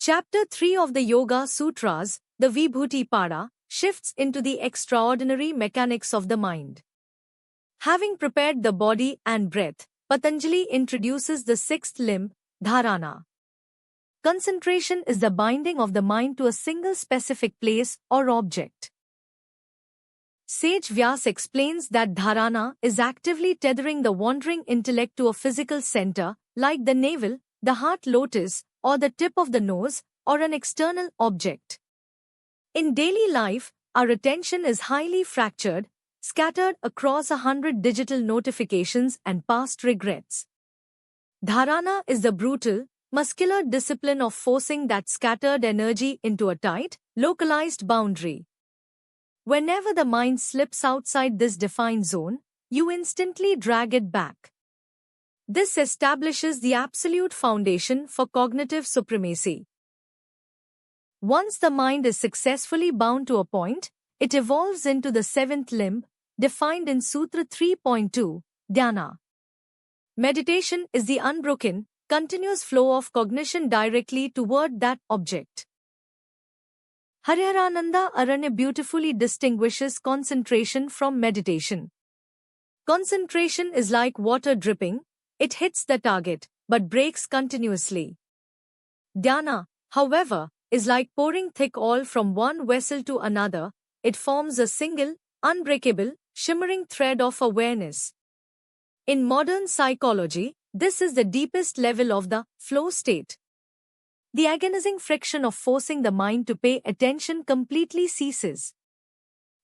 Chapter 3 of the Yoga Sutras, the Vibhuti Pada, shifts into the extraordinary mechanics of the mind. Having prepared the body and breath, Patanjali introduces the sixth limb, dharana. Concentration is the binding of the mind to a single specific place or object. Sage Vyas explains that dharana is actively tethering the wandering intellect to a physical center, like the navel, the heart lotus, or the tip of the nose, or an external object. In daily life, our attention is highly fractured, scattered across 100 digital notifications and past regrets. Dharana is the brutal, muscular discipline of forcing that scattered energy into a tight, localized boundary. Whenever the mind slips outside this defined zone, you instantly drag it back. This establishes the absolute foundation for cognitive supremacy. Once the mind is successfully bound to a point, it evolves into the seventh limb, defined in Sutra 3.2, dhyana. Meditation is the unbroken, continuous flow of cognition directly toward that object. Hariharananda Aranya beautifully distinguishes concentration from meditation. Concentration is like water dripping. It hits the target, but breaks continuously. Dhyana, however, is like pouring thick oil from one vessel to another. It forms a single, unbreakable, shimmering thread of awareness. In modern psychology, this is the deepest level of the flow state. The agonizing friction of forcing the mind to pay attention completely ceases.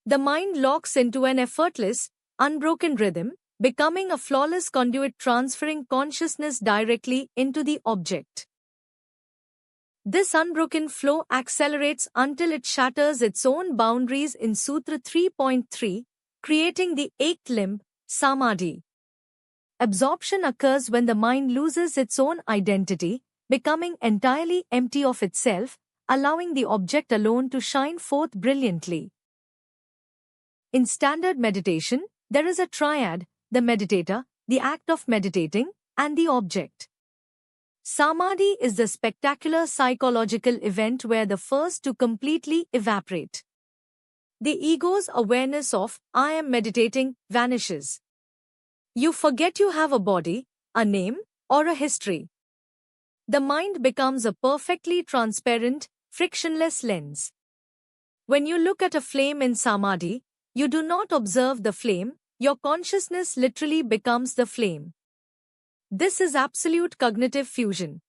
The mind locks into an effortless, unbroken rhythm, becoming a flawless conduit transferring consciousness directly into the object. This unbroken flow accelerates until it shatters its own boundaries in Sutra 3.3, creating the eighth limb, samadhi. Absorption occurs when the mind loses its own identity, becoming entirely empty of itself, allowing the object alone to shine forth brilliantly. In standard meditation, there is a triad: the meditator, the act of meditating, and the object. Samadhi is the spectacular psychological event where the first two completely evaporate. The ego's awareness of, I am meditating, vanishes. You forget you have a body, a name, or a history. The mind becomes a perfectly transparent, frictionless lens. When you look at a flame in Samadhi, you do not observe the flame. Your consciousness literally becomes the flame. This is absolute cognitive fusion.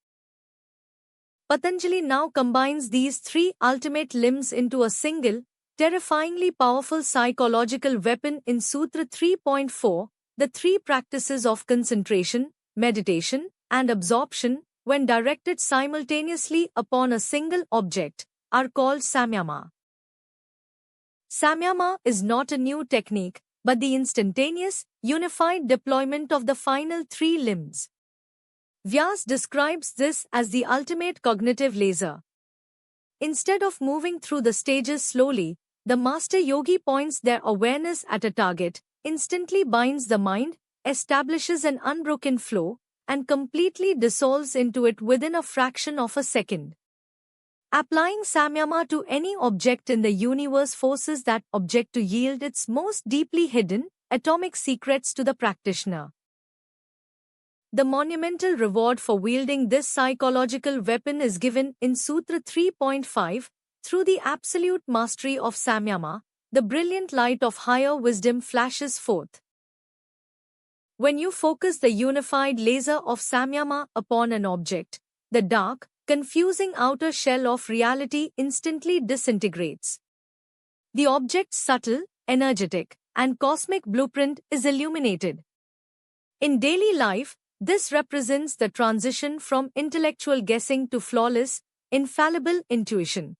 Patanjali now combines these three ultimate limbs into a single, terrifyingly powerful psychological weapon in Sutra 3.4, the three practices of concentration, meditation, and absorption, when directed simultaneously upon a single object, are called samyama. Samyama is not a new technique, but the instantaneous, unified deployment of the final three limbs. Vyas describes this as the ultimate cognitive laser. Instead of moving through the stages slowly, the master yogi points their awareness at a target, instantly binds the mind, establishes an unbroken flow, and completely dissolves into it within a fraction of a second. Applying samyama to any object in the universe forces that object to yield its most deeply hidden, atomic secrets to the practitioner. The monumental reward for wielding this psychological weapon is given in Sutra 3.5, through the absolute mastery of samyama, the brilliant light of higher wisdom flashes forth. When you focus the unified laser of samyama upon an object, the dark, confusing outer shell of reality instantly disintegrates. The object's subtle, energetic, and cosmic blueprint is illuminated. In daily life, this represents the transition from intellectual guessing to flawless, infallible intuition.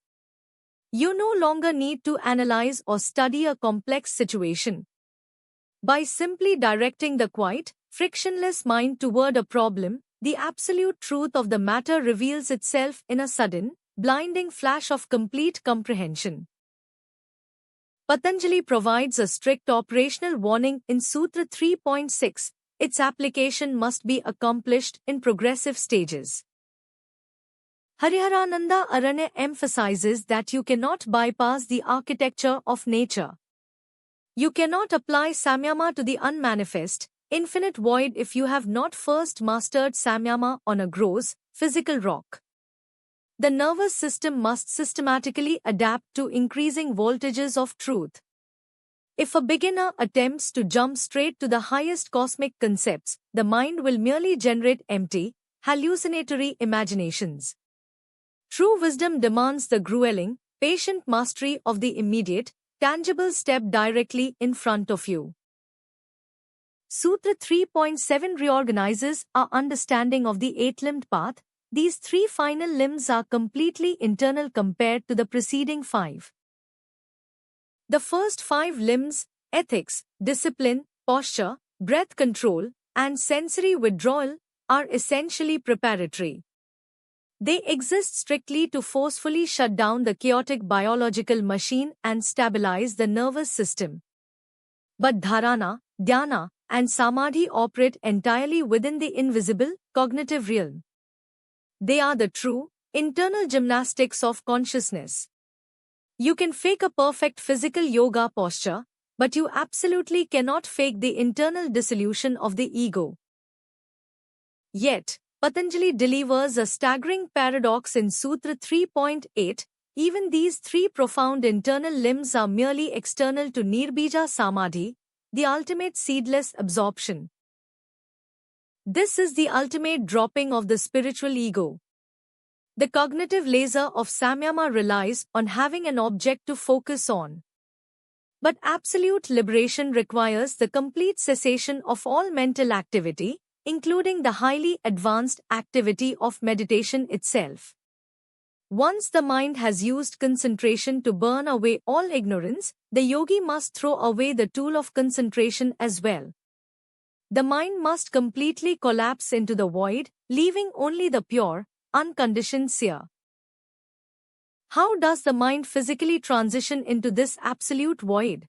You no longer need to analyze or study a complex situation. By simply directing the quiet, frictionless mind toward a problem, the absolute truth of the matter reveals itself in a sudden, blinding flash of complete comprehension. Patanjali provides a strict operational warning in Sutra 3.6. Its application must be accomplished in progressive stages. Hariharananda Aranya emphasizes that you cannot bypass the architecture of nature. You cannot apply samyama to the unmanifest, infinite void if you have not first mastered samyama on a gross, physical rock. The nervous system must systematically adapt to increasing voltages of truth. If a beginner attempts to jump straight to the highest cosmic concepts, the mind will merely generate empty, hallucinatory imaginations. True wisdom demands the grueling, patient mastery of the immediate, tangible step directly in front of you. Sutra 3.7 reorganizes our understanding of the eight-limbed path. These three final limbs are completely internal compared to the preceding five. The first five limbs, ethics, discipline, posture, breath control, and sensory withdrawal, are essentially preparatory. They exist strictly to forcefully shut down the chaotic biological machine and stabilize the nervous system. But dharana, dhyana, and samadhi operate entirely within the invisible, cognitive realm. They are the true, internal gymnastics of consciousness. You can fake a perfect physical yoga posture, but you absolutely cannot fake the internal dissolution of the ego. Yet, Patanjali delivers a staggering paradox in Sutra 3.8. Even these three profound internal limbs are merely external to Nirbija Samadhi, the ultimate seedless absorption. This is the ultimate dropping of the spiritual ego. The cognitive laser of Samyama relies on having an object to focus on. But absolute liberation requires the complete cessation of all mental activity, including the highly advanced activity of meditation itself. Once the mind has used concentration to burn away all ignorance, the yogi must throw away the tool of concentration as well. The mind must completely collapse into the void, leaving only the pure, unconditioned seer. How does the mind physically transition into this absolute void?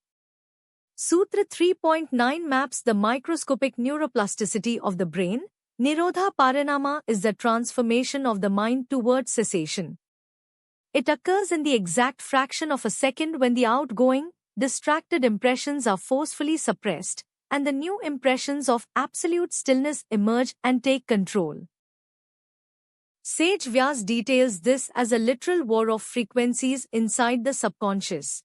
Sutra 3.9 maps the microscopic neuroplasticity of the brain. Nirodha Parinama is the transformation of the mind towards cessation. It occurs in the exact fraction of a second when the outgoing, distracted impressions are forcefully suppressed, and the new impressions of absolute stillness emerge and take control. Sage Vyas details this as a literal war of frequencies inside the subconscious.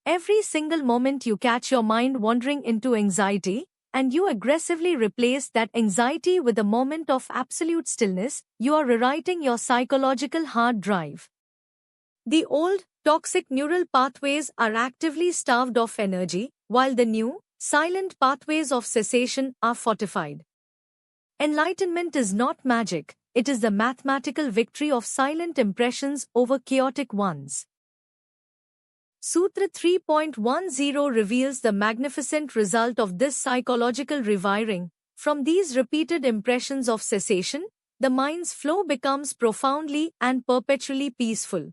Every single moment you catch your mind wandering into anxiety, and you aggressively replace that anxiety with a moment of absolute stillness, you are rewriting your psychological hard drive. The old, toxic neural pathways are actively starved of energy, while the new, silent pathways of cessation are fortified. Enlightenment is not magic, it is the mathematical victory of silent impressions over chaotic ones. Sutra 3.10 reveals the magnificent result of this psychological rewiring. From these repeated impressions of cessation, the mind's flow becomes profoundly and perpetually peaceful.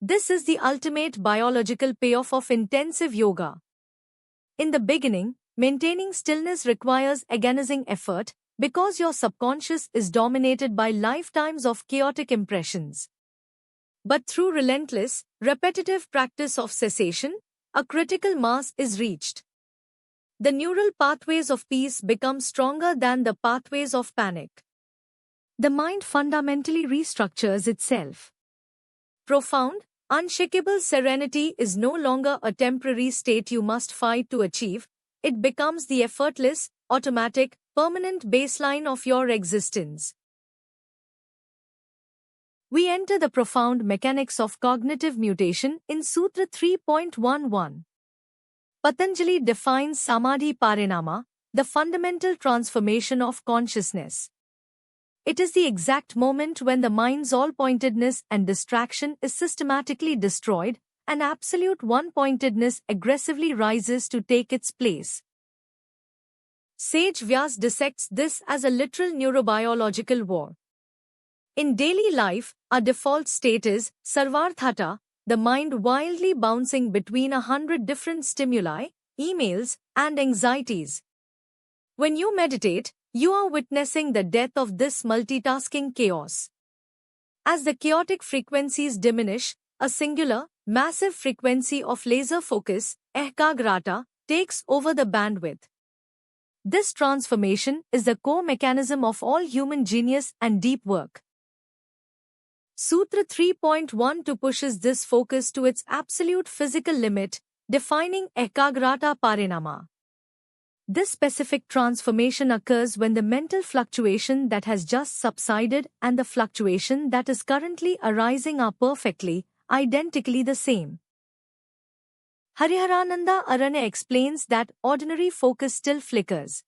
This is the ultimate biological payoff of intensive yoga. In the beginning, maintaining stillness requires agonizing effort because your subconscious is dominated by lifetimes of chaotic impressions. But through relentless, repetitive practice of cessation, a critical mass is reached. The neural pathways of peace become stronger than the pathways of panic. The mind fundamentally restructures itself. Profound, unshakable serenity is no longer a temporary state you must fight to achieve, it becomes the effortless, automatic, permanent baseline of your existence. We enter the profound mechanics of cognitive mutation in Sutra 3.11. Patanjali defines Samadhi Parinama, the fundamental transformation of consciousness. It is the exact moment when the mind's all-pointedness and distraction is systematically destroyed, and absolute one-pointedness aggressively rises to take its place. Sage Vyas dissects this as a literal neurobiological war. In daily life, our default state is sarvarthata, the mind wildly bouncing between 100 different stimuli, emails, and anxieties. When you meditate, you are witnessing the death of this multitasking chaos. As the chaotic frequencies diminish, a singular, massive frequency of laser focus, ekagrata, takes over the bandwidth. This transformation is the core mechanism of all human genius and deep work. Sutra 3.12 pushes this focus to its absolute physical limit, defining ekagrata parinama. This specific transformation occurs when the mental fluctuation that has just subsided and the fluctuation that is currently arising are perfectly, identically the same. Hariharananda Aranya explains that ordinary focus still flickers.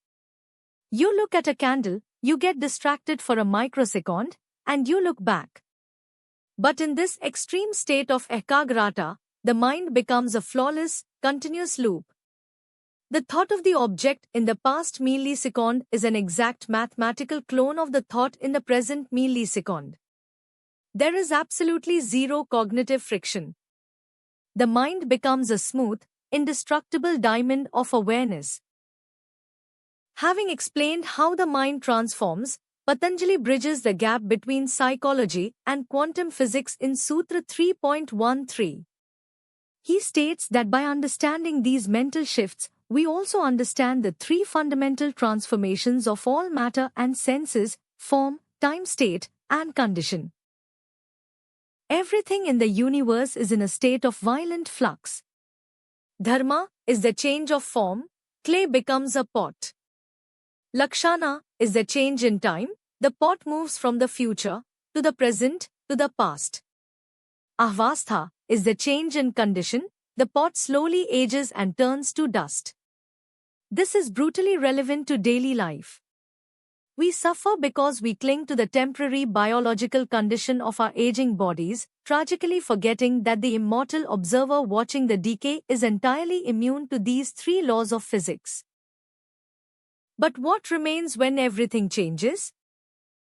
You look at a candle, you get distracted for a microsecond, and you look back. But in this extreme state of ekagrata, the mind becomes a flawless, continuous loop. The thought of the object in the past millisecond is an exact mathematical clone of the thought in the present millisecond. There is absolutely zero cognitive friction. The mind becomes a smooth, indestructible diamond of awareness. Having explained how the mind transforms, Patanjali bridges the gap between psychology and quantum physics in Sutra 3.13. He states that by understanding these mental shifts, we also understand the three fundamental transformations of all matter and senses: form, time, state, and condition. Everything in the universe is in a state of violent flux. Dharma is the change of form, clay becomes a pot. Lakshana is the change in time, the pot moves from the future to the present to the past. Avastha is the change in condition, the pot slowly ages and turns to dust. This is brutally relevant to daily life. We suffer because we cling to the temporary biological condition of our aging bodies, tragically forgetting that the immortal observer watching the decay is entirely immune to these three laws of physics. But what remains when everything changes?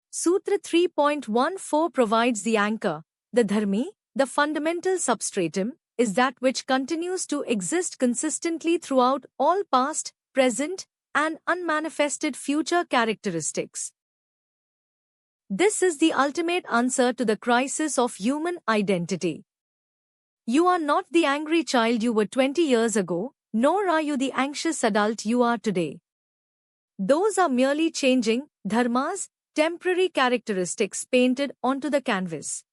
Sutra 3.14 provides the anchor. The dharmi, the fundamental substratum, is that which continues to exist consistently throughout all past, present, and unmanifested future characteristics. This is the ultimate answer to the crisis of human identity. You are not the angry child you were 20 years ago, nor are you the anxious adult you are today. Those are merely changing dharmas, temporary characteristics painted onto the canvas.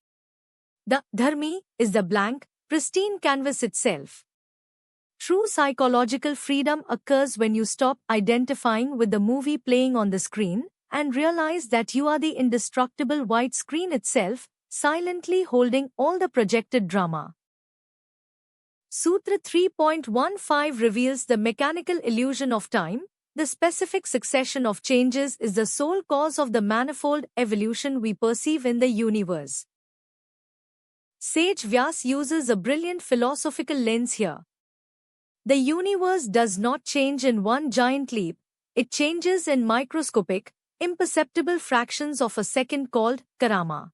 The dharmi is the blank, pristine canvas itself. True psychological freedom occurs when you stop identifying with the movie playing on the screen and realize that you are the indestructible white screen itself, silently holding all the projected drama. Sutra 3.15 reveals the mechanical illusion of time. The specific succession of changes is the sole cause of the manifold evolution we perceive in the universe. Sage Vyas uses a brilliant philosophical lens here. The universe does not change in one giant leap, it changes in microscopic, imperceptible fractions of a second called karama.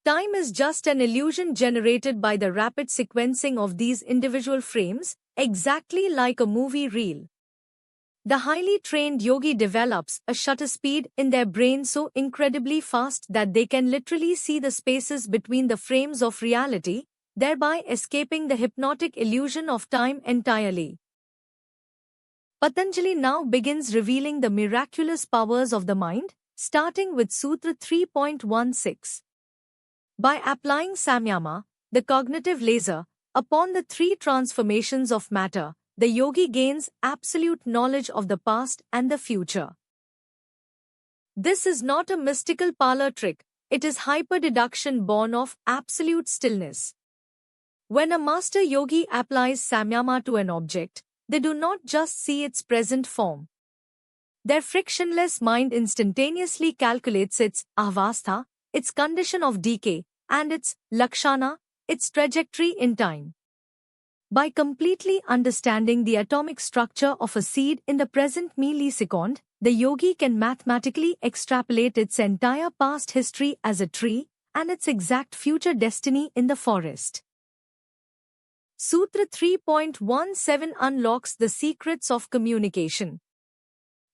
Time is just an illusion generated by the rapid sequencing of these individual frames, exactly like a movie reel. The highly trained yogi develops a shutter speed in their brain so incredibly fast that they can literally see the spaces between the frames of reality, thereby escaping the hypnotic illusion of time entirely. Patanjali now begins revealing the miraculous powers of the mind, starting with Sutra 3.16. By applying samyama, the cognitive laser, upon the three transformations of matter, the yogi gains absolute knowledge of the past and the future. This is not a mystical parlor trick, it is hyper-deduction born of absolute stillness. When a master yogi applies samyama to an object, they do not just see its present form. Their frictionless mind instantaneously calculates its avastha, its condition of decay, and its lakshana, its trajectory in time. By completely understanding the atomic structure of a seed in the present millisecond, the yogi can mathematically extrapolate its entire past history as a tree and its exact future destiny in the forest. Sutra 3.17 unlocks the secrets of communication.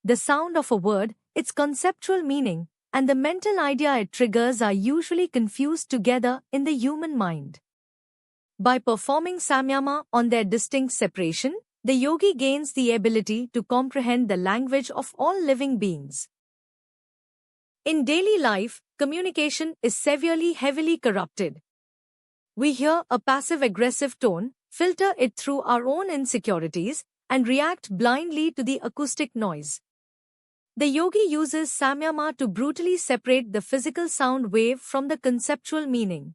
The sound of a word, its conceptual meaning, and the mental idea it triggers are usually confused together in the human mind. By performing samyama on their distinct separation, the yogi gains the ability to comprehend the language of all living beings. In daily life, communication is severely heavily corrupted. We hear a passive-aggressive tone, filter it through our own insecurities, and react blindly to the acoustic noise. The yogi uses samyama to brutally separate the physical sound wave from the conceptual meaning.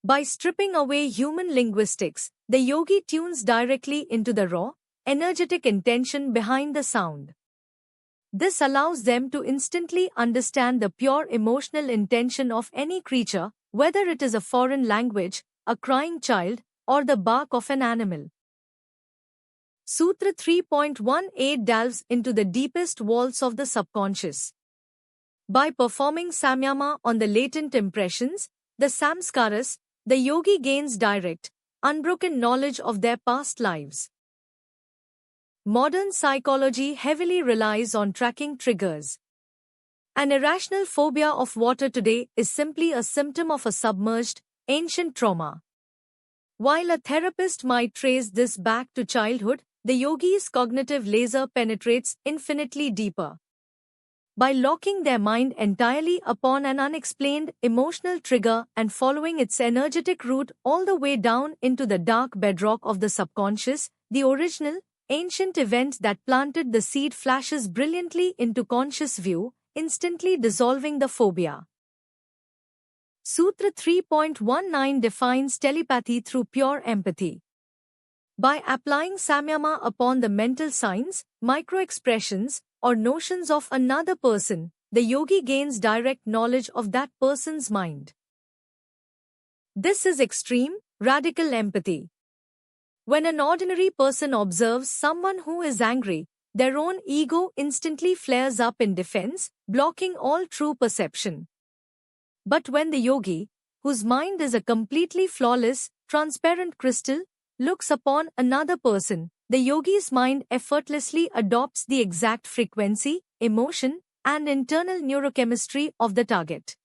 By stripping away human linguistics, the yogi tunes directly into the raw, energetic intention behind the sound. This allows them to instantly understand the pure emotional intention of any creature, whether it is a foreign language, a crying child, or the bark of an animal. Sutra 3.18 delves into the deepest vaults of the subconscious. By performing samyama on the latent impressions, the samskaras, the yogi gains direct, unbroken knowledge of their past lives. Modern psychology heavily relies on tracking triggers. An irrational phobia of water today is simply a symptom of a submerged, ancient trauma. While a therapist might trace this back to childhood, the yogi's cognitive laser penetrates infinitely deeper. By locking their mind entirely upon an unexplained emotional trigger and following its energetic route all the way down into the dark bedrock of the subconscious, the original, ancient event that planted the seed flashes brilliantly into conscious view, instantly dissolving the phobia. Sutra 3.19 defines telepathy through pure empathy. By applying samyama upon the mental signs, micro-expressions, or notions of another person, the yogi gains direct knowledge of that person's mind. This is extreme, radical empathy. When an ordinary person observes someone who is angry, their own ego instantly flares up in defense, blocking all true perception. But when the yogi, whose mind is a completely flawless, transparent crystal, looks upon another person, the yogi's mind effortlessly adopts the exact frequency, emotion, and internal neurochemistry of the target.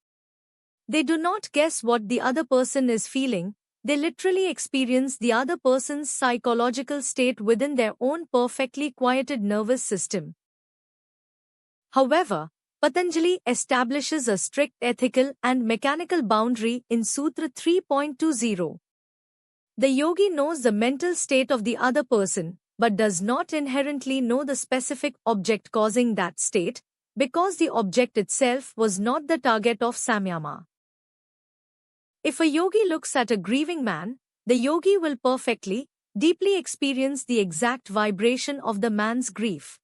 They do not guess what the other person is feeling, they literally experience the other person's psychological state within their own perfectly quieted nervous system. However, Patanjali establishes a strict ethical and mechanical boundary in Sutra 3.20. The yogi knows the mental state of the other person, but does not inherently know the specific object causing that state, because the object itself was not the target of samyama. If a yogi looks at a grieving man, the yogi will perfectly, deeply experience the exact vibration of the man's grief.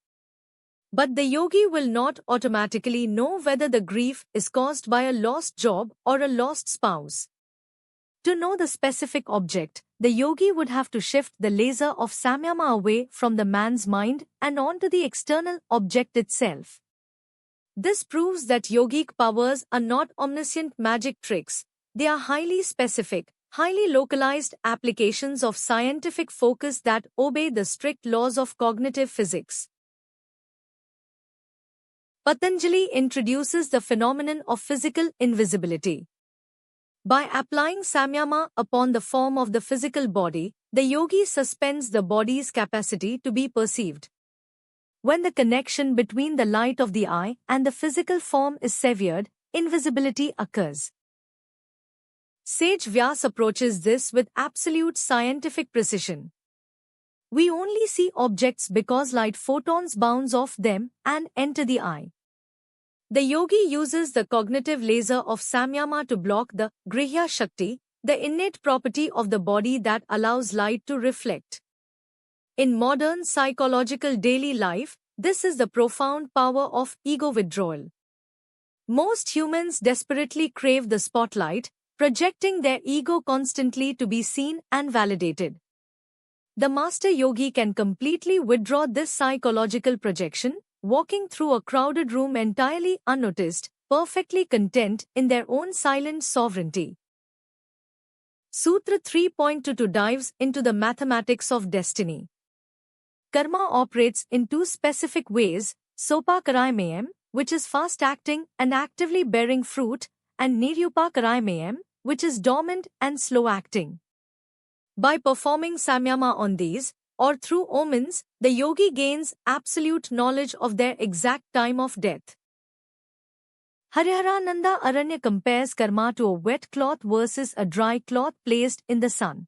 But the yogi will not automatically know whether the grief is caused by a lost job or a lost spouse. To know the specific object, the yogi would have to shift the laser of samyama away from the man's mind and onto the external object itself. This proves that yogic powers are not omniscient magic tricks, they are highly specific, highly localized applications of scientific focus that obey the strict laws of cognitive physics. Patanjali introduces the phenomenon of physical invisibility. By applying samyama upon the form of the physical body, the yogi suspends the body's capacity to be perceived. When the connection between the light of the eye and the physical form is severed, invisibility occurs. Sage Vyas approaches this with absolute scientific precision. We only see objects because light photons bounce off them and enter the eye. The yogi uses the cognitive laser of samyama to block the grihya shakti, the innate property of the body that allows light to reflect. In modern psychological daily life, this is the profound power of ego withdrawal. Most humans desperately crave the spotlight, projecting their ego constantly to be seen and validated. The master yogi can completely withdraw this psychological projection, walking through a crowded room entirely unnoticed, perfectly content in their own silent sovereignty. Sutra 3.22 dives into the mathematics of destiny. Karma operates in two specific ways, sopakarayamam, which is fast-acting and actively bearing fruit, and Nirupakaraimayam, which is dormant and slow-acting. By performing samyama on these, or through omens, the yogi gains absolute knowledge of their exact time of death. Hariharananda Aranya compares karma to a wet cloth versus a dry cloth placed in the sun.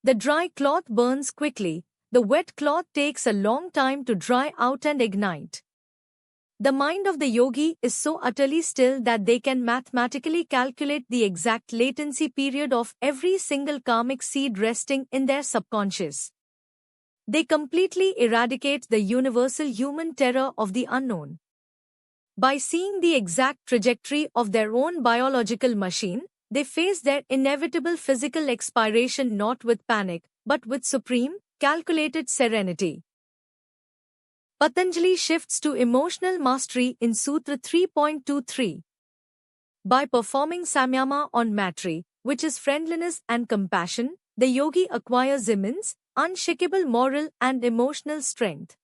The dry cloth burns quickly, the wet cloth takes a long time to dry out and ignite. The mind of the yogi is so utterly still that they can mathematically calculate the exact latency period of every single karmic seed resting in their subconscious. They completely eradicate the universal human terror of the unknown. By seeing the exact trajectory of their own biological machine, they face their inevitable physical expiration not with panic, but with supreme, calculated serenity. Patanjali shifts to emotional mastery in Sutra 3.23. By performing samyama on matri, which is friendliness and compassion, the yogi acquires immense, unshakable moral and emotional strength.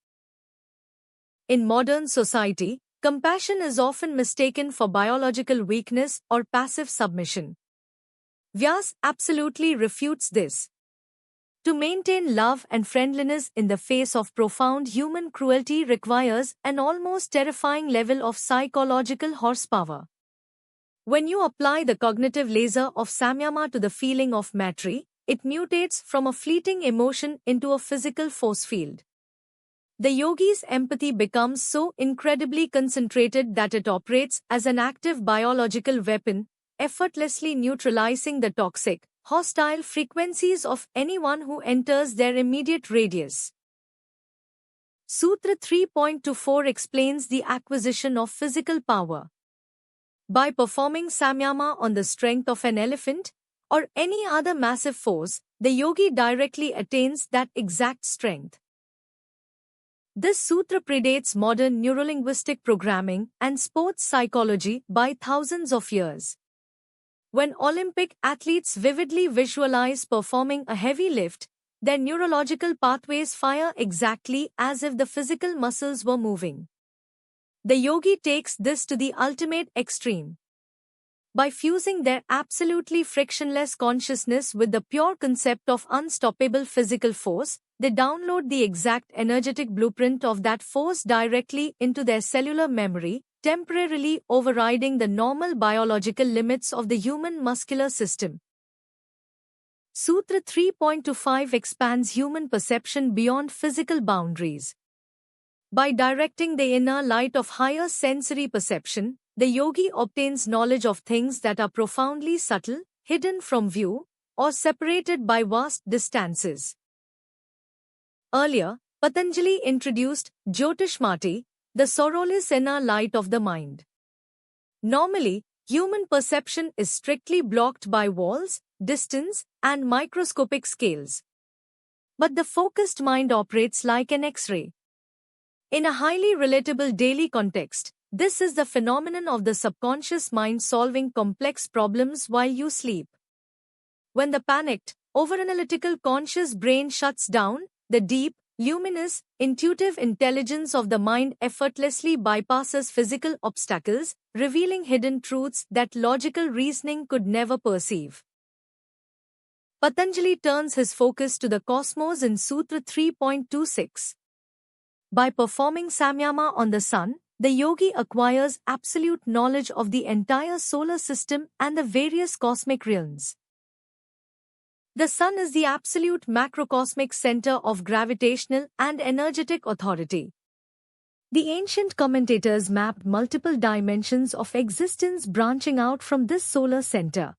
In modern society, compassion is often mistaken for biological weakness or passive submission. Vyas absolutely refutes this. To maintain love and friendliness in the face of profound human cruelty requires an almost terrifying level of psychological horsepower. When you apply the cognitive laser of samyama to the feeling of matri, it mutates from a fleeting emotion into a physical force field. The yogi's empathy becomes so incredibly concentrated that it operates as an active biological weapon, effortlessly neutralizing the toxic, hostile frequencies of anyone who enters their immediate radius. Sutra 3.24 explains the acquisition of physical power. By performing samyama on the strength of an elephant, or any other massive force, the yogi directly attains that exact strength. This sutra predates modern neurolinguistic programming and sports psychology by thousands of years. When Olympic athletes vividly visualize performing a heavy lift, their neurological pathways fire exactly as if the physical muscles were moving. The yogi takes this to the ultimate extreme. By fusing their absolutely frictionless consciousness with the pure concept of unstoppable physical force, they download the exact energetic blueprint of that force directly into their cellular memory, temporarily overriding the normal biological limits of the human muscular system. Sutra 3.25 expands human perception beyond physical boundaries. By directing the inner light of higher sensory perception, the yogi obtains knowledge of things that are profoundly subtle, hidden from view, or separated by vast distances. Earlier, Patanjali introduced Jyotishmati, the sorrowless inner light of the mind. Normally, human perception is strictly blocked by walls, distance, and microscopic scales. But the focused mind operates like an X-ray. In a highly relatable daily context, this is the phenomenon of the subconscious mind solving complex problems while you sleep. When the panicked, overanalytical conscious brain shuts down, the deep, luminous, intuitive intelligence of the mind effortlessly bypasses physical obstacles, revealing hidden truths that logical reasoning could never perceive. Patanjali turns his focus to the cosmos in Sutra 3.26. By performing samyama on the sun, the yogi acquires absolute knowledge of the entire solar system and the various cosmic realms. The sun is the absolute macrocosmic center of gravitational and energetic authority. The ancient commentators mapped multiple dimensions of existence branching out from this solar center.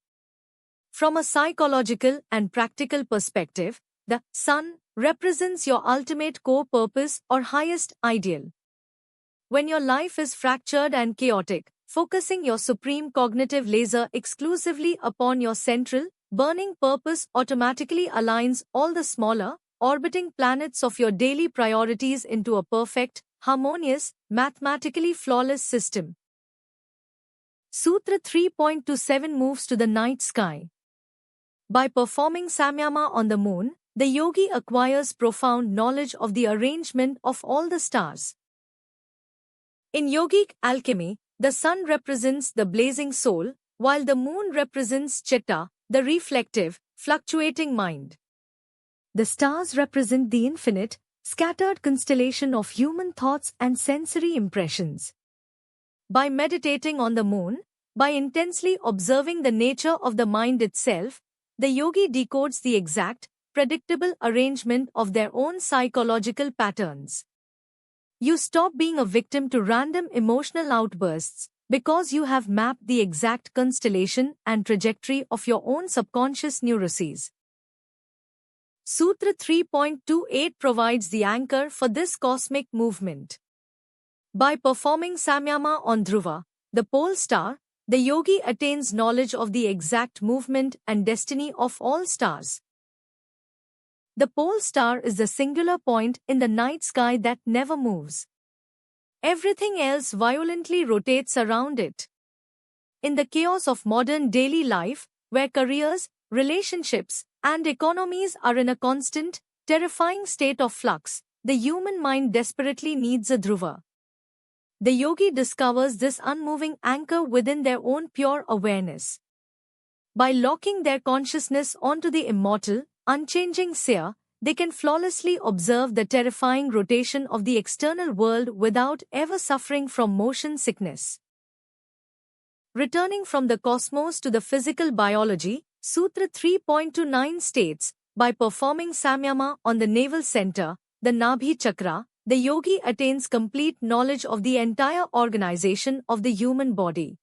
From a psychological and practical perspective, the sun represents your ultimate core purpose or highest ideal. When your life is fractured and chaotic, focusing your supreme cognitive laser exclusively upon your central, burning purpose automatically aligns all the smaller, orbiting planets of your daily priorities into a perfect, harmonious, mathematically flawless system. Sutra 3.27 moves to the night sky. By performing samyama on the moon, the yogi acquires profound knowledge of the arrangement of all the stars. In yogic alchemy, the sun represents the blazing soul, while the moon represents Chitta, the reflective, fluctuating mind. The stars represent the infinite, scattered constellation of human thoughts and sensory impressions. By meditating on the moon, by intensely observing the nature of the mind itself, the yogi decodes the exact, predictable arrangement of their own psychological patterns. You stop being a victim to random emotional outbursts because you have mapped the exact constellation and trajectory of your own subconscious neuroses. Sutra 3.28 provides the anchor for this cosmic movement. By performing Samyama on Dhruva, the pole star, the yogi attains knowledge of the exact movement and destiny of all stars. The pole star is the singular point in the night sky that never moves. Everything else violently rotates around it. In the chaos of modern daily life, where careers, relationships, and economies are in a constant, terrifying state of flux, the human mind desperately needs a dhruva. The yogi discovers this unmoving anchor within their own pure awareness. By locking their consciousness onto the immortal, unchanging seer, they can flawlessly observe the terrifying rotation of the external world without ever suffering from motion sickness. Returning from the cosmos to the physical biology, Sutra 3.29 states, by performing Samyama on the navel center, the Nabhi Chakra, the yogi attains complete knowledge of the entire organization of the human body.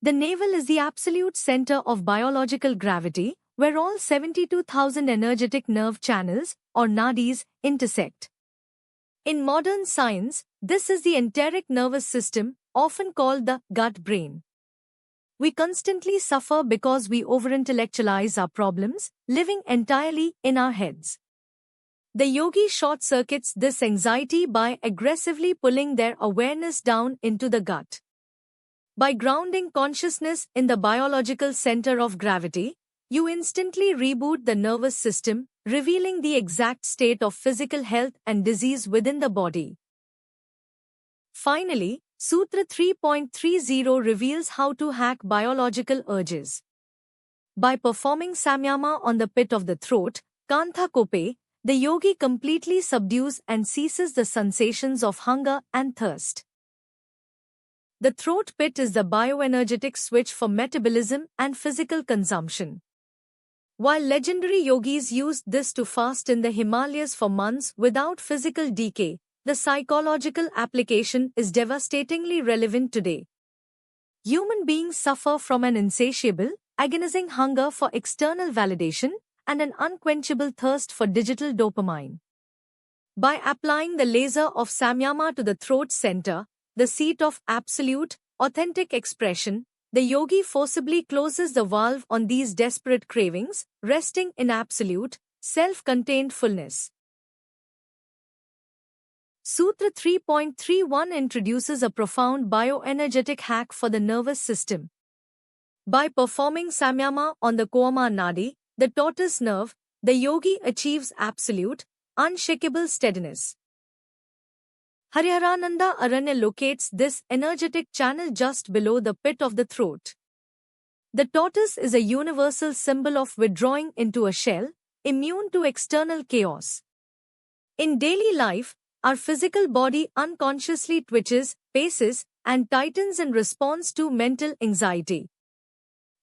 The navel is the absolute center of biological gravity, where all 72,000 energetic nerve channels, or nadis, intersect. In modern science, this is the enteric nervous system, often called the gut-brain. We constantly suffer because we over-intellectualize our problems, living entirely in our heads. The yogi short-circuits this anxiety by aggressively pulling their awareness down into the gut. By grounding consciousness in the biological center of gravity, you instantly reboot the nervous system, revealing the exact state of physical health and disease within the body. Finally, Sutra 3.30 reveals how to hack biological urges. By performing Samyama on the pit of the throat, Kantha Kope, the yogi completely subdues and ceases the sensations of hunger and thirst. The throat pit is the bioenergetic switch for metabolism and physical consumption. While legendary yogis used this to fast in the Himalayas for months without physical decay, the psychological application is devastatingly relevant today. Human beings suffer from an insatiable, agonizing hunger for external validation and an unquenchable thirst for digital dopamine. By applying the laser of Samyama to the throat center, the seat of absolute, authentic expression, the yogi forcibly closes the valve on these desperate cravings, resting in absolute, self-contained fullness. Sutra 3.31 introduces a profound bioenergetic hack for the nervous system. By performing Samyama on the Koama Nadi, the tortoise nerve, the yogi achieves absolute, unshakable steadiness. Hariharananda Aranya locates this energetic channel just below the pit of the throat. The tortoise is a universal symbol of withdrawing into a shell, immune to external chaos. In daily life, our physical body unconsciously twitches, paces, and tightens in response to mental anxiety.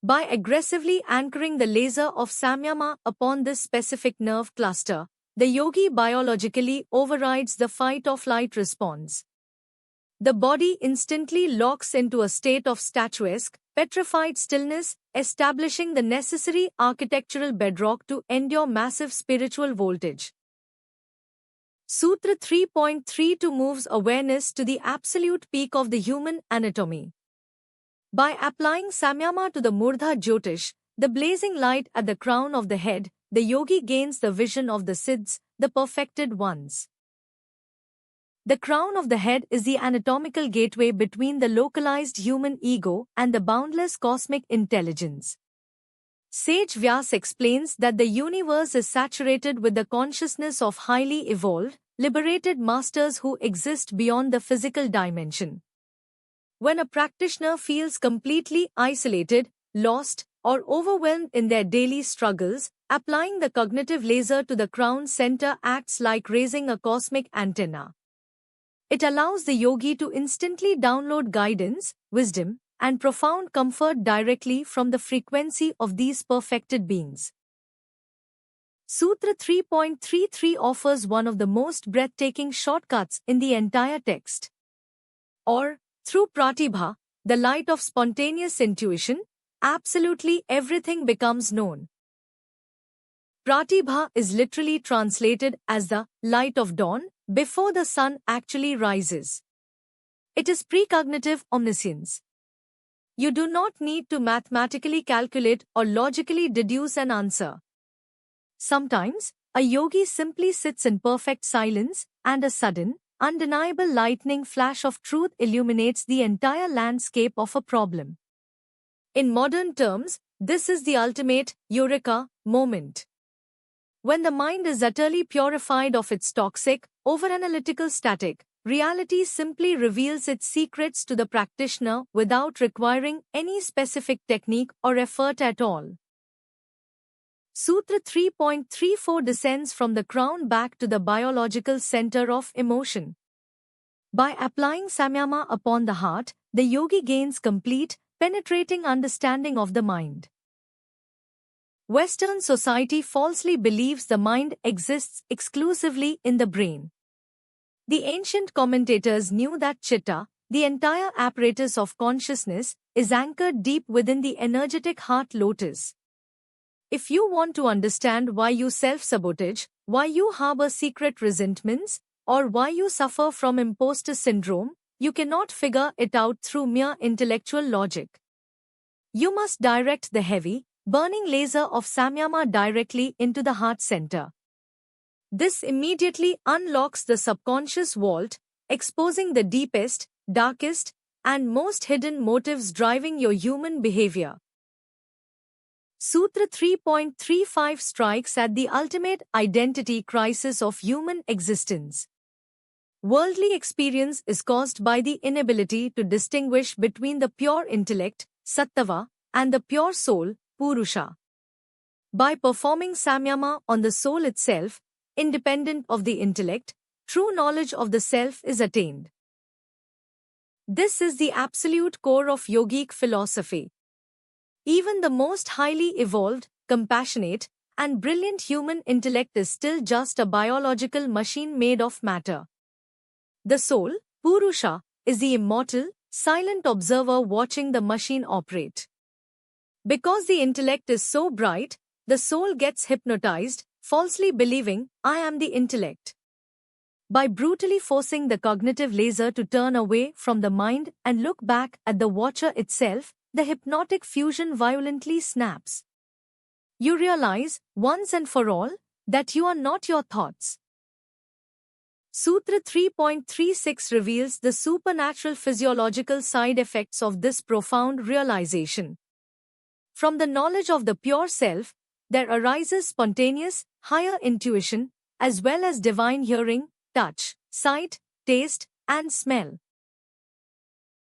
By aggressively anchoring the laser of Samyama upon this specific nerve cluster, the yogi biologically overrides the fight-or-flight response. The body instantly locks into a state of statuesque, petrified stillness, establishing the necessary architectural bedrock to endure massive spiritual voltage. Sutra 3.32 moves awareness to the absolute peak of the human anatomy. By applying Samyama to the Murdha Jyotish, the blazing light at the crown of the head, the yogi gains the vision of the Siddhs, the perfected ones. The crown of the head is the anatomical gateway between the localized human ego and the boundless cosmic intelligence. Sage Vyas explains that the universe is saturated with the consciousness of highly evolved, liberated masters who exist beyond the physical dimension. When a practitioner feels completely isolated, lost, or overwhelmed in their daily struggles, applying the cognitive laser to the crown center acts like raising a cosmic antenna. It allows the yogi to instantly download guidance, wisdom, and profound comfort directly from the frequency of these perfected beings. Sutra 3.33 offers one of the most breathtaking shortcuts in the entire text. Or, through Pratibha, the light of spontaneous intuition, absolutely everything becomes known. Pratibha is literally translated as the light of dawn before the sun actually rises. It is precognitive omniscience. You do not need to mathematically calculate or logically deduce an answer. Sometimes, a yogi simply sits in perfect silence, and a sudden, undeniable lightning flash of truth illuminates the entire landscape of a problem. In modern terms, this is the ultimate eureka moment. When the mind is utterly purified of its toxic, overanalytical static, reality simply reveals its secrets to the practitioner without requiring any specific technique or effort at all. Sutra 3.34 descends from the crown back to the biological center of emotion. By applying samyama upon the heart, the yogi gains complete, penetrating understanding of the mind. Western society falsely believes the mind exists exclusively in the brain. The ancient commentators knew that chitta, the entire apparatus of consciousness, is anchored deep within the energetic heart lotus. If you want to understand why you self-sabotage, why you harbor secret resentments, or why you suffer from imposter syndrome, you cannot figure it out through mere intellectual logic. You must direct the heavy, burning laser of samyama directly into the heart center. This immediately unlocks the subconscious vault, exposing the deepest, darkest, and most hidden motives driving your human behavior. Sutra 3.35 strikes at the ultimate identity crisis of human existence. Worldly experience is caused by the inability to distinguish between the pure intellect, sattva, and the pure soul, purusha. By performing samyama on the soul itself, independent of the intellect, true knowledge of the self is attained. This is the absolute core of yogic philosophy. Even the most highly evolved, compassionate, and brilliant human intellect is still just a biological machine made of matter. The soul, Purusha, is the immortal, silent observer watching the machine operate. Because the intellect is so bright, the soul gets hypnotized, falsely believing, I am the intellect. By brutally forcing the cognitive laser to turn away from the mind and look back at the watcher itself, the hypnotic fusion violently snaps. You realize, once and for all, that you are not your thoughts. Sutra 3.36 reveals the supernatural physiological side effects of this profound realization. From the knowledge of the pure self, there arises spontaneous, higher intuition, as well as divine hearing, touch, sight, taste, and smell.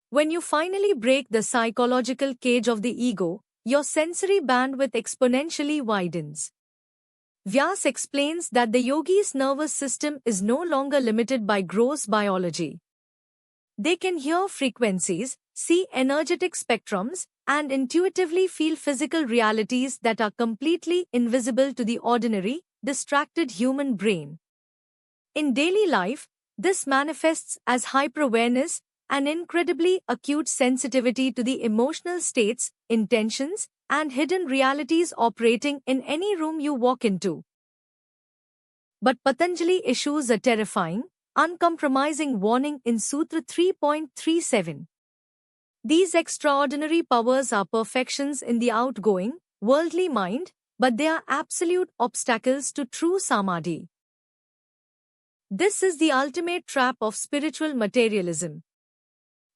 When you finally break the psychological cage of the ego, your sensory bandwidth exponentially widens. Vyas explains that the yogi's nervous system is no longer limited by gross biology. They can hear frequencies, see energetic spectrums, and intuitively feel physical realities that are completely invisible to the ordinary, distracted human brain. In daily life, this manifests as hyper-awareness, an incredibly acute sensitivity to the emotional states, intentions, and hidden realities operating in any room you walk into. But Patanjali issues a terrifying, uncompromising warning in Sutra 3.37. These extraordinary powers are perfections in the outgoing, worldly mind, but they are absolute obstacles to true samadhi. This is the ultimate trap of spiritual materialism.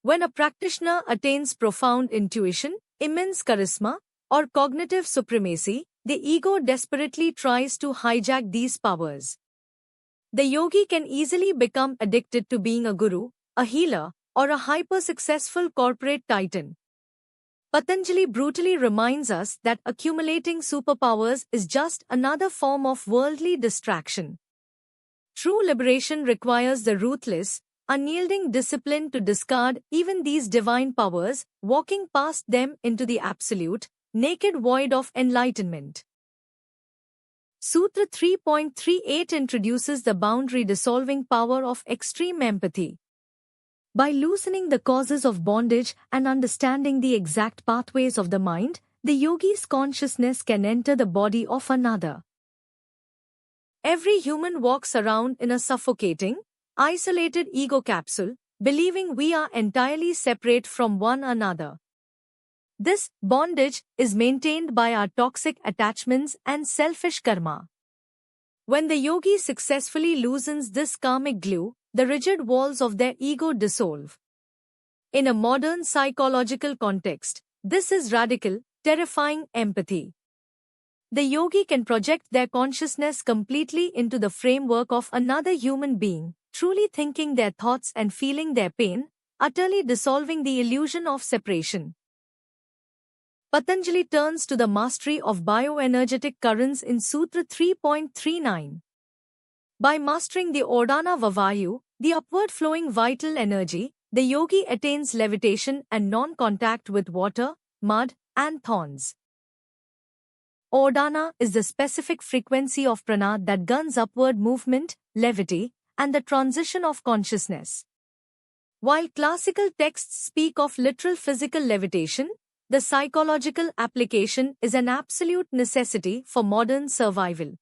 When a practitioner attains profound intuition, immense charisma, or cognitive supremacy, the ego desperately tries to hijack these powers. The yogi can easily become addicted to being a guru, a healer, or a hyper-successful corporate titan. Patanjali brutally reminds us that accumulating superpowers is just another form of worldly distraction. True liberation requires the ruthless, unyielding discipline to discard even these divine powers, walking past them into the absolute, naked void of enlightenment. Sutra 3.38 introduces the boundary-dissolving power of extreme empathy. By loosening the causes of bondage and understanding the exact pathways of the mind, the yogi's consciousness can enter the body of another. Every human walks around in a suffocating, isolated ego capsule, believing we are entirely separate from one another. This bondage is maintained by our toxic attachments and selfish karma. When the yogi successfully loosens this karmic glue, the rigid walls of their ego dissolve. In a modern psychological context, this is radical, terrifying empathy. The yogi can project their consciousness completely into the framework of another human being, truly thinking their thoughts and feeling their pain, utterly dissolving the illusion of separation. Patanjali turns to the mastery of bioenergetic currents in Sutra 3.39. By mastering the Udana Vavayu, the upward flowing vital energy, the yogi attains levitation and non-contact with water, mud, and thorns. Udana is the specific frequency of prana that guns upward movement, levity, and the transition of consciousness. While classical texts speak of literal physical levitation, the psychological application is an absolute necessity for modern survival.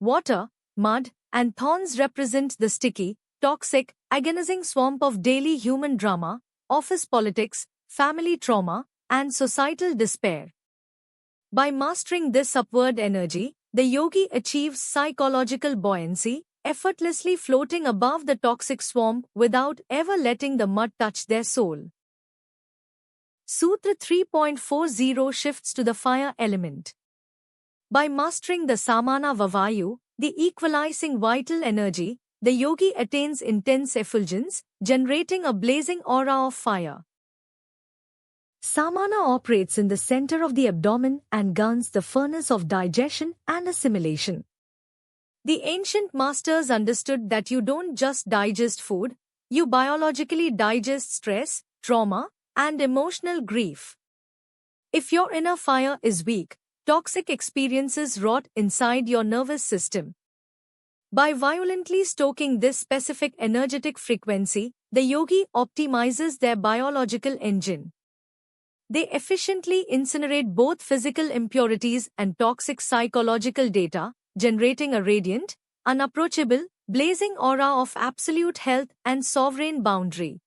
Water, mud, and thorns represent the sticky, toxic, agonizing swamp of daily human drama, office politics, family trauma, and societal despair. By mastering this upward energy, the yogi achieves psychological buoyancy, effortlessly floating above the toxic swamp without ever letting the mud touch their soul. Sutra 3.40 shifts to the fire element. By mastering the Samana Vavayu, the equalizing vital energy, the yogi attains intense effulgence, generating a blazing aura of fire. Samana operates in the center of the abdomen and guns the furnace of digestion and assimilation. The ancient masters understood that you don't just digest food, you biologically digest stress, trauma, and emotional grief. If your inner fire is weak, toxic experiences rot inside your nervous system. By violently stoking this specific energetic frequency, the yogi optimizes their biological engine. They efficiently incinerate both physical impurities and toxic psychological data, generating a radiant, unapproachable, blazing aura of absolute health and sovereign boundary.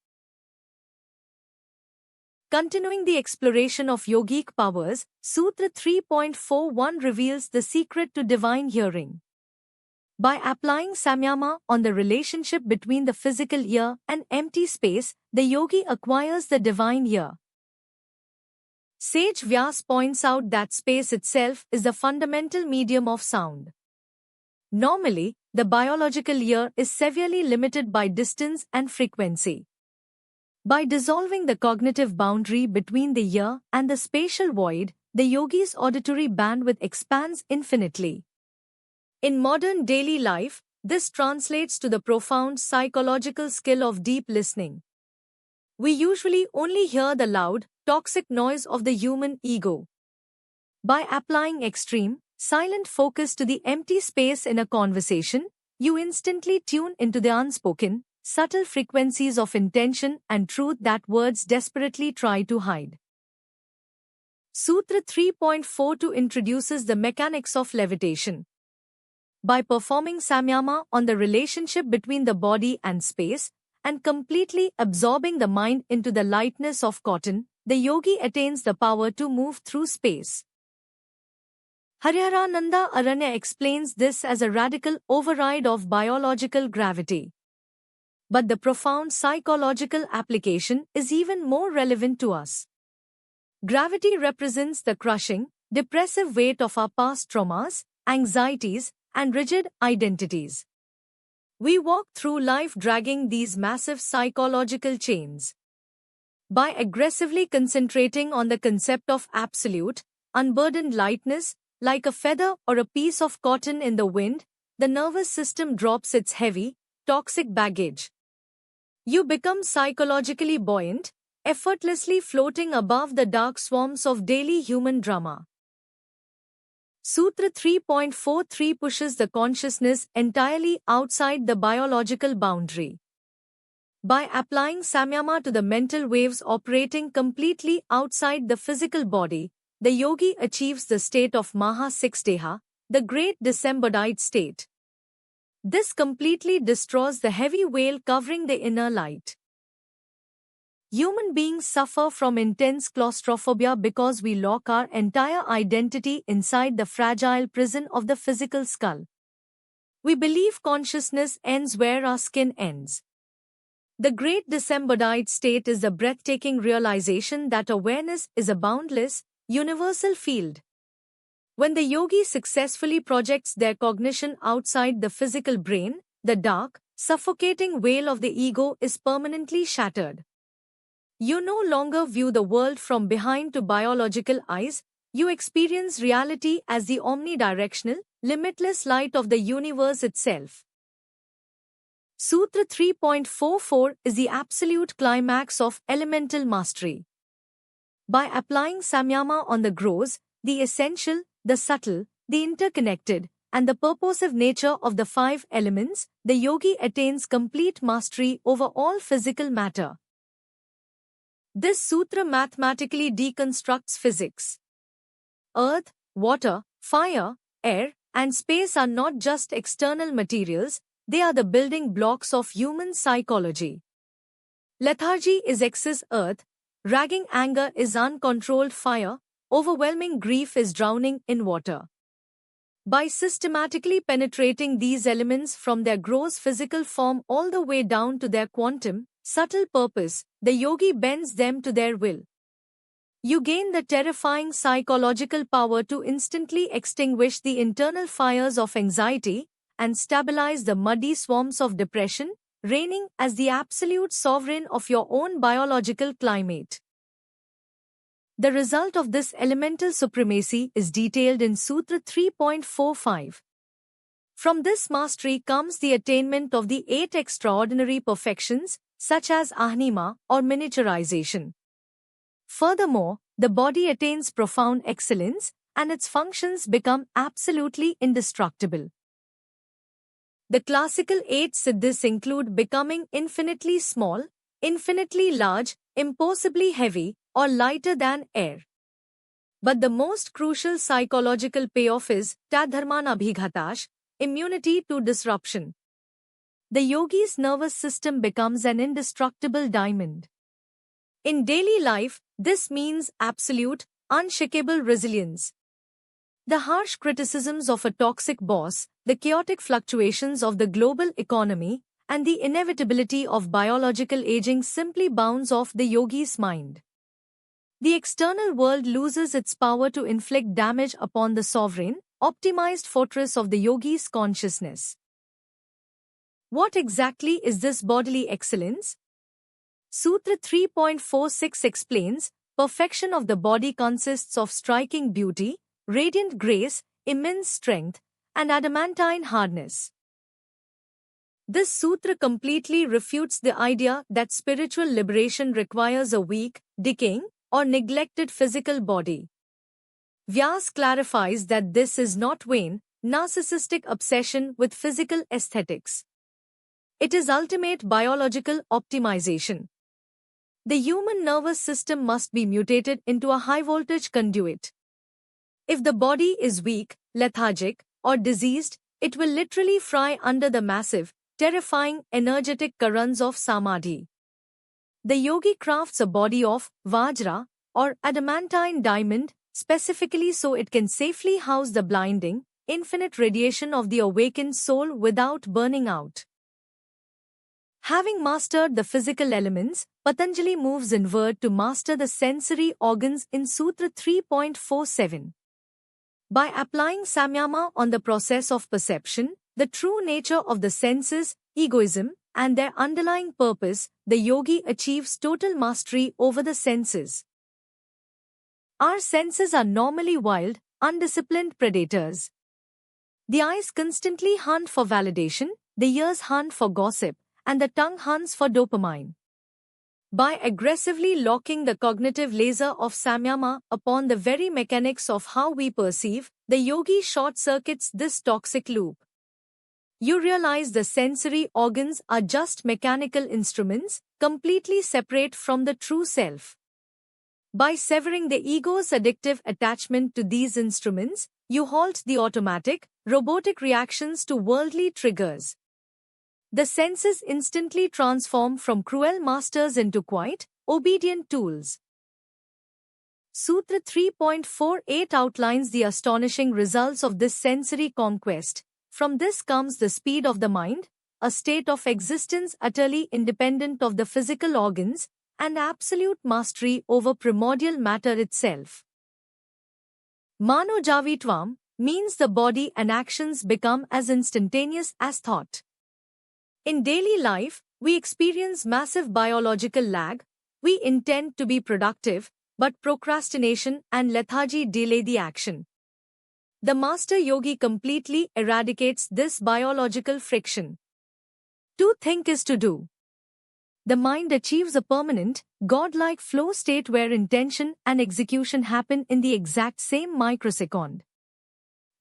Continuing the exploration of yogic powers, Sutra 3.41 reveals the secret to divine hearing. By applying samyama on the relationship between the physical ear and empty space, the yogi acquires the divine ear. Sage Vyas points out that space itself is the fundamental medium of sound. Normally, the biological ear is severely limited by distance and frequency. By dissolving the cognitive boundary between the ear and the spatial void, the yogi's auditory bandwidth expands infinitely. In modern daily life, this translates to the profound psychological skill of deep listening. We usually only hear the loud, toxic noise of the human ego. By applying extreme, silent focus to the empty space in a conversation, you instantly tune into the unspoken, subtle frequencies of intention and truth that words desperately try to hide. Sutra 3.42 introduces the mechanics of levitation. By performing samyama on the relationship between the body and space, and completely absorbing the mind into the lightness of cotton, the yogi attains the power to move through space. Hariharananda Aranya explains this as a radical override of biological gravity. But the profound psychological application is even more relevant to us. Gravity represents the crushing, depressive weight of our past traumas, anxieties, and rigid identities. We walk through life dragging these massive psychological chains. By aggressively concentrating on the concept of absolute, unburdened lightness, like a feather or a piece of cotton in the wind, the nervous system drops its heavy, toxic baggage. You become psychologically buoyant, effortlessly floating above the dark swarms of daily human drama. Sutra 3.43 pushes the consciousness entirely outside the biological boundary. By applying samyama to the mental waves operating completely outside the physical body, the yogi achieves the state of Maha Sixdeha, the great disembodied state. This completely destroys the heavy veil covering the inner light. Human beings suffer from intense claustrophobia because we lock our entire identity inside the fragile prison of the physical skull. We believe consciousness ends where our skin ends. The great disembodied state is the breathtaking realization that awareness is a boundless, universal field. When the yogi successfully projects their cognition outside the physical brain, the dark, suffocating veil of the ego is permanently shattered. You no longer view the world from behind to biological eyes, you experience reality as the omnidirectional, limitless light of the universe itself. Sutra 3.44 is the absolute climax of elemental mastery. By applying samyama on the gross, the essential, the subtle, the interconnected, and the purposive nature of the five elements, the yogi attains complete mastery over all physical matter. This sutra mathematically deconstructs physics. Earth, water, fire, air, and space are not just external materials, they are the building blocks of human psychology. Lethargy is excess earth, ragging anger is uncontrolled fire, overwhelming grief is drowning in water. By systematically penetrating these elements from their gross physical form all the way down to their quantum, subtle purpose, the yogi bends them to their will. You gain the terrifying psychological power to instantly extinguish the internal fires of anxiety and stabilize the muddy swarms of depression, reigning as the absolute sovereign of your own biological climate. The result of this elemental supremacy is detailed in Sutra 3.45. From this mastery comes the attainment of the 8 extraordinary perfections, such as ahnima or miniaturization. Furthermore, the body attains profound excellence, and its functions become absolutely indestructible. The classical 8 siddhis include becoming infinitely small, infinitely large, impossibly heavy, or lighter than air. But the most crucial psychological payoff is tadharmanabhighatash, immunity to disruption. The yogi's nervous system becomes an indestructible diamond. In daily life, this means absolute, unshakable resilience. The harsh criticisms of a toxic boss, the chaotic fluctuations of the global economy, and the inevitability of biological aging simply bounce off the yogi's mind. The external world loses its power to inflict damage upon the sovereign, optimized fortress of the yogi's consciousness. What exactly is this bodily excellence? Sutra 3.46 explains, perfection of the body consists of striking beauty, radiant grace, immense strength, and adamantine hardness. This sutra completely refutes the idea that spiritual liberation requires a weak, decaying, or neglected physical body. Vyas clarifies that this is not vain, narcissistic obsession with physical aesthetics. It is ultimate biological optimization. The human nervous system must be mutated into a high-voltage conduit. If the body is weak, lethargic, or diseased, it will literally fry under the massive, terrifying, energetic currents of samadhi. The yogi crafts a body of vajra, or adamantine diamond, specifically so it can safely house the blinding, infinite radiation of the awakened soul without burning out. Having mastered the physical elements, Patanjali moves inward to master the sensory organs in Sutra 3.47. By applying samyama on the process of perception, the true nature of the senses, egoism, and their underlying purpose, the yogi achieves total mastery over the senses. Our senses are normally wild, undisciplined predators. The eyes constantly hunt for validation, the ears hunt for gossip, and the tongue hunts for dopamine. By aggressively locking the cognitive laser of samyama upon the very mechanics of how we perceive, the yogi short-circuits this toxic loop. You realize the sensory organs are just mechanical instruments, completely separate from the true self. By severing the ego's addictive attachment to these instruments, you halt the automatic, robotic reactions to worldly triggers. The senses instantly transform from cruel masters into quiet, obedient tools. Sutra 3.48 outlines the astonishing results of this sensory conquest. From this comes the speed of the mind, a state of existence utterly independent of the physical organs, and absolute mastery over primordial matter itself. Mano javitvam means the body and actions become as instantaneous as thought. In daily life, we experience massive biological lag. We intend to be productive, but procrastination and lethargy delay the action. The Master Yogi completely eradicates this biological friction. To think is to do. The mind achieves a permanent, godlike flow state where intention and execution happen in the exact same microsecond.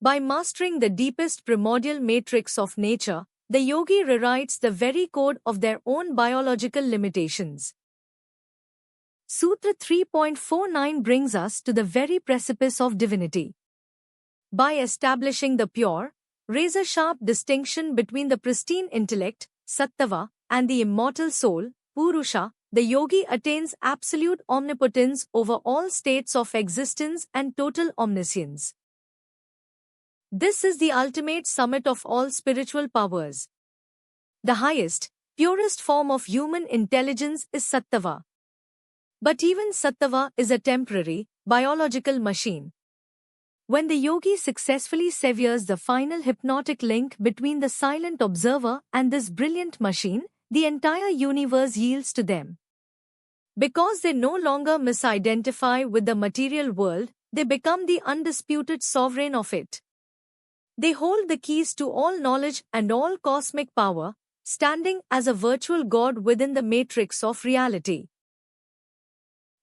By mastering the deepest primordial matrix of nature, the yogi rewrites the very code of their own biological limitations. Sutra 3.49 brings us to the very precipice of divinity. By establishing the pure, razor-sharp distinction between the pristine intellect, sattva, and the immortal soul, purusha, the yogi attains absolute omnipotence over all states of existence and total omniscience. This is the ultimate summit of all spiritual powers. The highest, purest form of human intelligence is sattva. But even sattva is a temporary, biological machine. When the yogi successfully severs the final hypnotic link between the silent observer and this brilliant machine, the entire universe yields to them. Because they no longer misidentify with the material world, they become the undisputed sovereign of it. They hold the keys to all knowledge and all cosmic power, standing as a virtual god within the matrix of reality.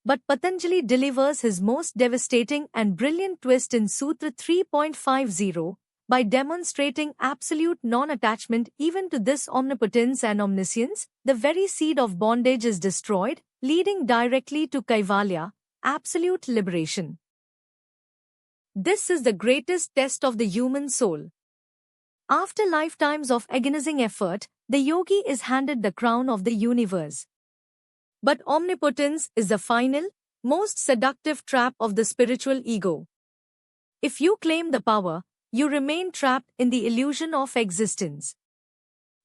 But Patanjali delivers his most devastating and brilliant twist in Sutra 3.50, by demonstrating absolute non-attachment even to this omnipotence and omniscience, the very seed of bondage is destroyed, leading directly to Kaivalya, absolute liberation. This is the greatest test of the human soul. After lifetimes of agonizing effort, the yogi is handed the crown of the universe. But omnipotence is the final, most seductive trap of the spiritual ego. If you claim the power, you remain trapped in the illusion of existence.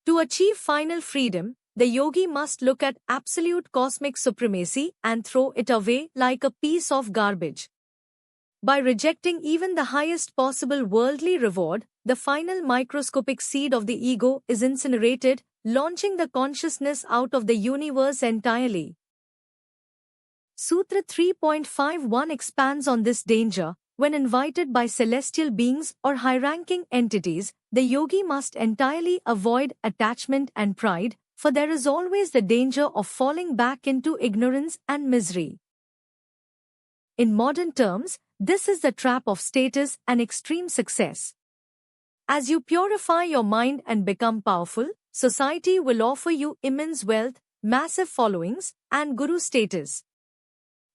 To achieve final freedom, the yogi must look at absolute cosmic supremacy and throw it away like a piece of garbage. By rejecting even the highest possible worldly reward, the final microscopic seed of the ego is incinerated, launching the consciousness out of the universe entirely. Sutra 3.51 expands on this danger. When invited by celestial beings or high-ranking entities, the yogi must entirely avoid attachment and pride, for there is always the danger of falling back into ignorance and misery. In modern terms, this is the trap of status and extreme success. As you purify your mind and become powerful, society will offer you immense wealth, massive followings, and guru status.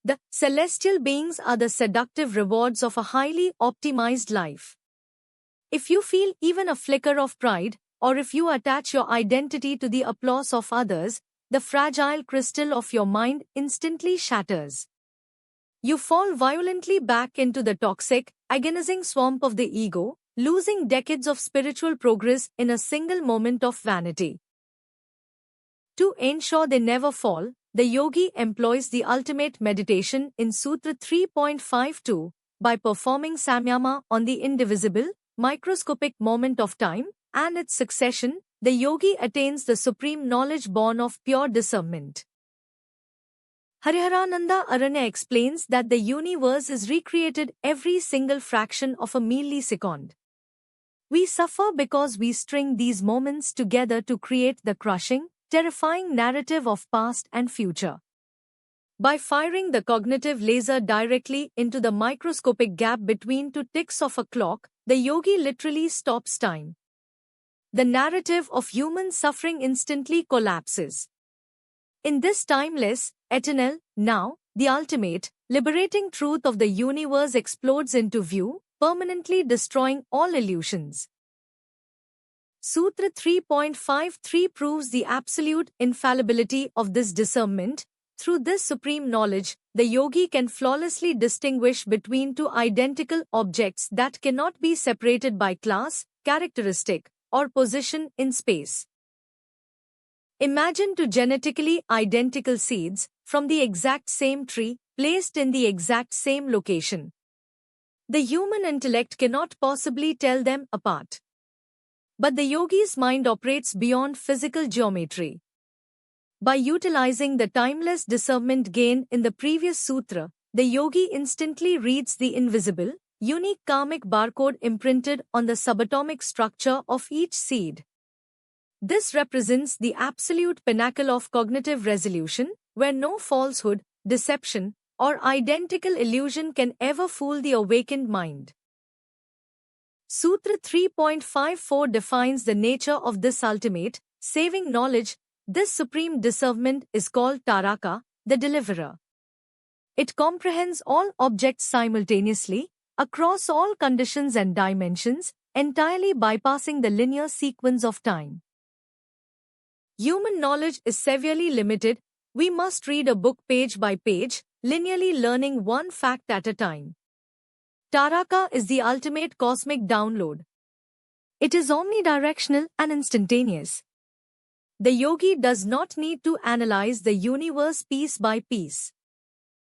The celestial beings are the seductive rewards of a highly optimized life. If you feel even a flicker of pride, or if you attach your identity to the applause of others, the fragile crystal of your mind instantly shatters. You fall violently back into the toxic, agonizing swamp of the ego, losing decades of spiritual progress in a single moment of vanity. To ensure they never fall, the yogi employs the ultimate meditation in Sutra 3.52 by performing samyama on the indivisible, microscopic moment of time and its succession, the yogi attains the supreme knowledge born of pure discernment. Hariharananda Aranya explains that the universe is recreated every single fraction of a millisecond. We suffer because we string these moments together to create the crushing, terrifying narrative of past and future. By firing the cognitive laser directly into the microscopic gap between two ticks of a clock, the yogi literally stops time. The narrative of human suffering instantly collapses. In this timeless, eternal, now, the ultimate, liberating truth of the universe explodes into view, permanently destroying all illusions. Sutra 3.53 proves the absolute infallibility of this discernment. Through this supreme knowledge, the yogi can flawlessly distinguish between two identical objects that cannot be separated by class, characteristic, or position in space. Imagine two genetically identical seeds from the exact same tree placed in the exact same location. The human intellect cannot possibly tell them apart. But the yogi's mind operates beyond physical geometry. By utilizing the timeless discernment gained in the previous sutra, the yogi instantly reads the invisible, unique karmic barcode imprinted on the subatomic structure of each seed. This represents the absolute pinnacle of cognitive resolution, where no falsehood, deception, or identical illusion can ever fool the awakened mind. Sutra 3.54 defines the nature of this ultimate, saving knowledge. This supreme discernment is called Taraka, the deliverer. It comprehends all objects simultaneously, across all conditions and dimensions, entirely bypassing the linear sequence of time. Human knowledge is severely limited. We must read a book page by page, linearly learning one fact at a time. Taraka is the ultimate cosmic download. It is omnidirectional and instantaneous. The yogi does not need to analyze the universe piece by piece.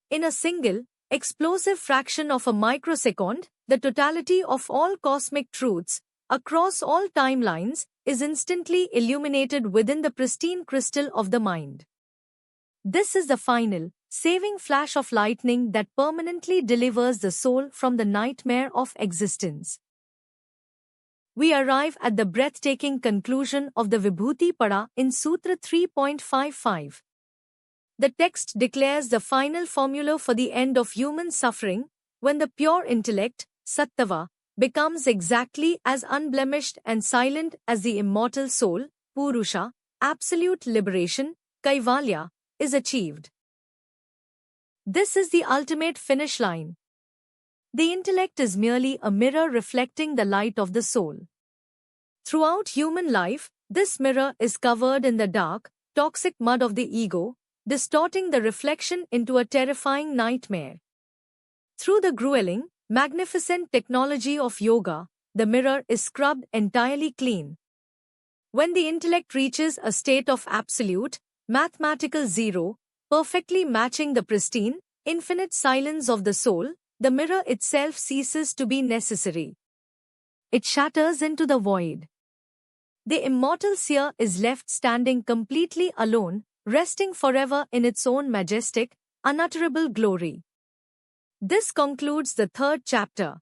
In a single, explosive fraction of a microsecond, the totality of all cosmic truths, across all timelines, is instantly illuminated within the pristine crystal of the mind. This is the final, saving flash of lightning that permanently delivers the soul from the nightmare of existence. We arrive at the breathtaking conclusion of the Vibhuti Pada in Sutra 3.55. The text declares the final formula for the end of human suffering, when the pure intellect, Sattva, becomes exactly as unblemished and silent as the immortal soul, Purusha, absolute liberation, Kaivalya, is achieved. This is the ultimate finish line. The intellect is merely a mirror reflecting the light of the soul. Throughout human life, this mirror is covered in the dark, toxic mud of the ego, distorting the reflection into a terrifying nightmare. Through the grueling, magnificent technology of yoga, the mirror is scrubbed entirely clean. When the intellect reaches a state of absolute, mathematical zero, perfectly matching the pristine, infinite silence of the soul, the mirror itself ceases to be necessary. It shatters into the void. The immortal seer is left standing completely alone, resting forever in its own majestic, unutterable glory. This concludes the third chapter.